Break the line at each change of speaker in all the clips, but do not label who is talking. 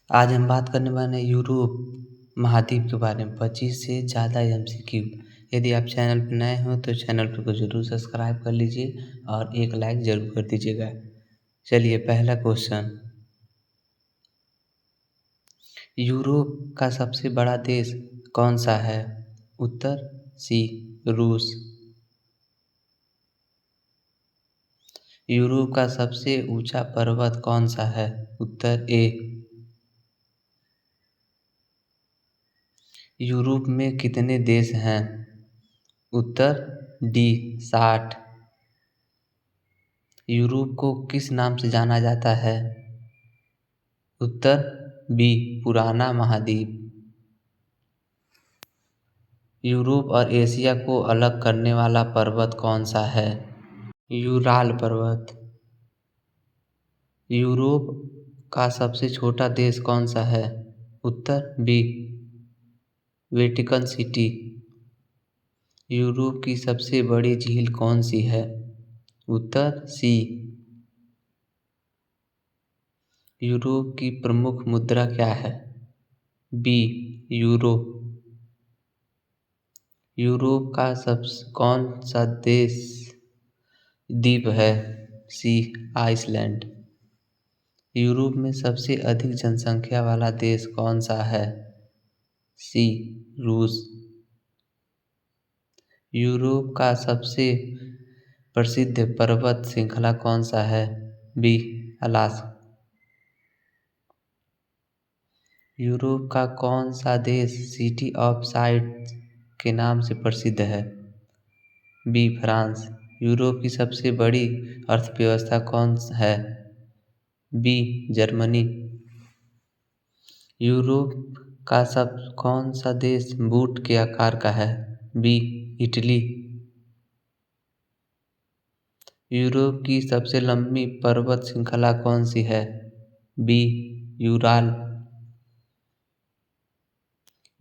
आज हम बात करने वाले हैं यूरोप महाद्वीप के बारे में 25 से ज़्यादा एमसीक्यू। यदि आप चैनल पर नए हो तो चैनल को ज़रूर सब्सक्राइब कर लीजिए और एक लाइक ज़रूर कर दीजिएगा। चलिए पहला क्वेश्चन, यूरोप का सबसे बड़ा देश कौन सा है? उत्तर सी रूस। यूरोप का सबसे ऊंचा पर्वत कौन सा है? उत्तर ए। यूरोप में कितने देश हैं? उत्तर डी 60। यूरोप को किस नाम से जाना जाता है? उत्तर बी पुराना महाद्वीप। यूरोप और एशिया को अलग करने वाला पर्वत कौन सा है? यूराल पर्वत। यूरोप का सबसे छोटा देश कौन सा है? उत्तर बी वेटिकन सिटी। यूरोप की सबसे बड़ी झील कौन सी है? उत्तर सी। यूरोप की प्रमुख मुद्रा क्या है? B euro. यूरोप का कौन सा देश द्वीप है? सी आइसलैंड। यूरोप में सबसे अधिक जनसंख्या वाला देश कौन सा है? सी रूस। यूरोप का सबसे प्रसिद्ध पर्वत श्रृंखला कौन सा है? B Alaska. यूरोप का कौन सा देश सिटी ऑफ साइंस के नाम से प्रसिद्ध है? B France. यूरोप की सबसे बड़ी अर्थव्यवस्था कौन है? B Germany. यूरोप का कौन सा देश बूट के आकार का है? B Italy. यूरोप की सबसे लंबी पर्वत श्रृंखला कौन सी है? B Ural.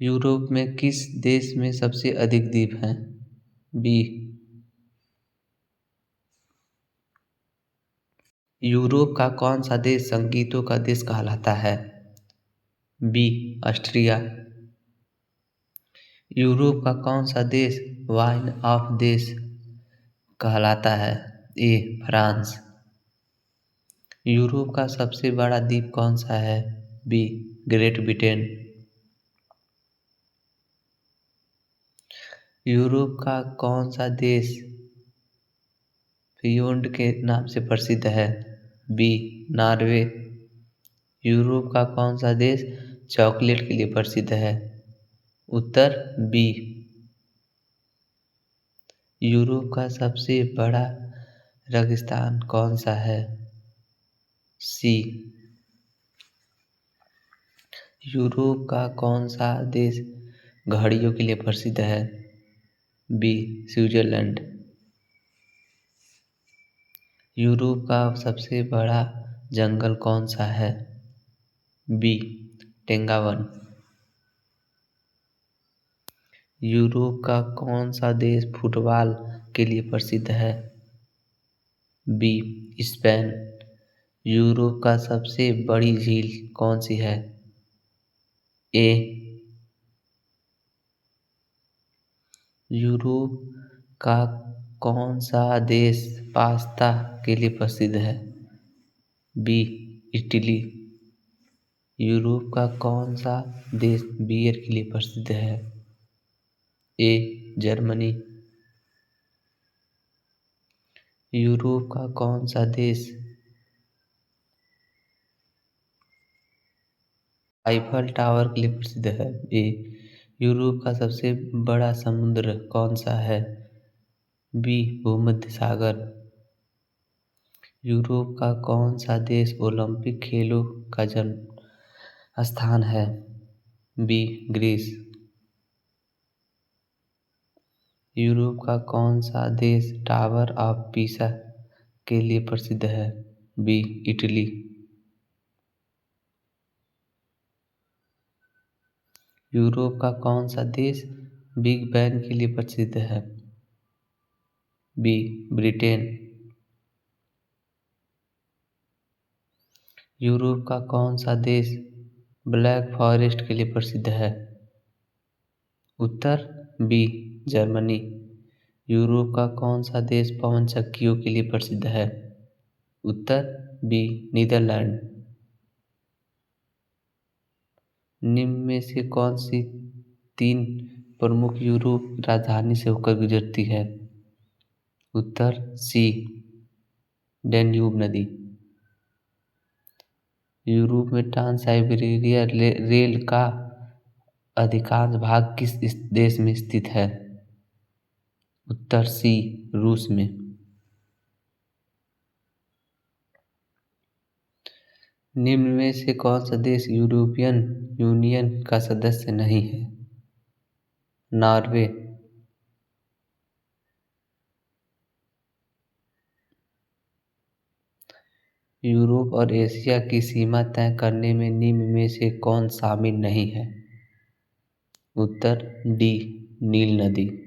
यूरोप में किस देश में सबसे अधिक द्वीप हैं? बी। यूरोप का कौन सा देश संगीतों का देश कहलाता है? B Austria. यूरोप का कौन सा देश वाइन ऑफ देश कहलाता है? ए फ्रांस। यूरोप का सबसे बड़ा द्वीप कौन सा है? Be great Britain. यूरोप का कौन सा देश फियोर्ड के नाम से प्रसिद्ध है? B Norway. यूरोप का कौन सा देश चॉकलेट के लिए प्रसिद्ध है? उत्तर बी। यूरोप का सबसे बड़ा रेगिस्तान कौन सा है? सी। यूरोप का कौन सा देश घड़ियों के लिए प्रसिद्ध है? B Switzerland. यूरोप का सबसे बड़ा जंगल कौन सा है? बी टेंगावन। यूरोप का कौन सा देश फुटबॉल के लिए प्रसिद्ध है? B Spain. यूरोप का सबसे बड़ी झील कौन सी है? ए। यूरोप का कौन सा देश पास्ता के लिए प्रसिद्ध है? B Italy. यूरोप का कौन सा देश बियर के लिए प्रसिद्ध है? A Germany. यूरोप का कौन सा देश आईफल टावर के लिए प्रसिद्ध है? ए। यूरोप का सबसे बड़ा समुद्र कौन सा है? बी भूमध्य सागर। यूरोप का कौन सा देश ओलंपिक खेलों का जन्म स्थान है? B Greece. यूरोप का कौन सा देश टावर ऑफ पीसा के लिए प्रसिद्ध है? B Italy. यूरोप का कौन सा देश बिग बैन के लिए प्रसिद्ध है? B Britain. यूरोप का कौन सा देश ब्लैक फॉरेस्ट के लिए प्रसिद्ध है? उत्तर बी जर्मनी। यूरोप का कौन सा देश पवन चक्कियों के लिए प्रसिद्ध है? उत्तर बी नीदरलैंड। निम्न में से कौन सी तीन प्रमुख यूरोप राजधानी से होकर गुजरती है? उत्तर सी डैन्यूब नदी। यूरोप में ट्रांस साइबेरिया रेल का अधिकांश भाग किस देश में स्थित है? उत्तर सी रूस में। निम्न में से कौन सा देश यूरोपियन यूनियन का सदस्य नहीं है? नॉर्वे। यूरोप और एशिया की सीमा तय करने में निम्न में से कौन शामिल नहीं है? उत्तर डी नील नदी।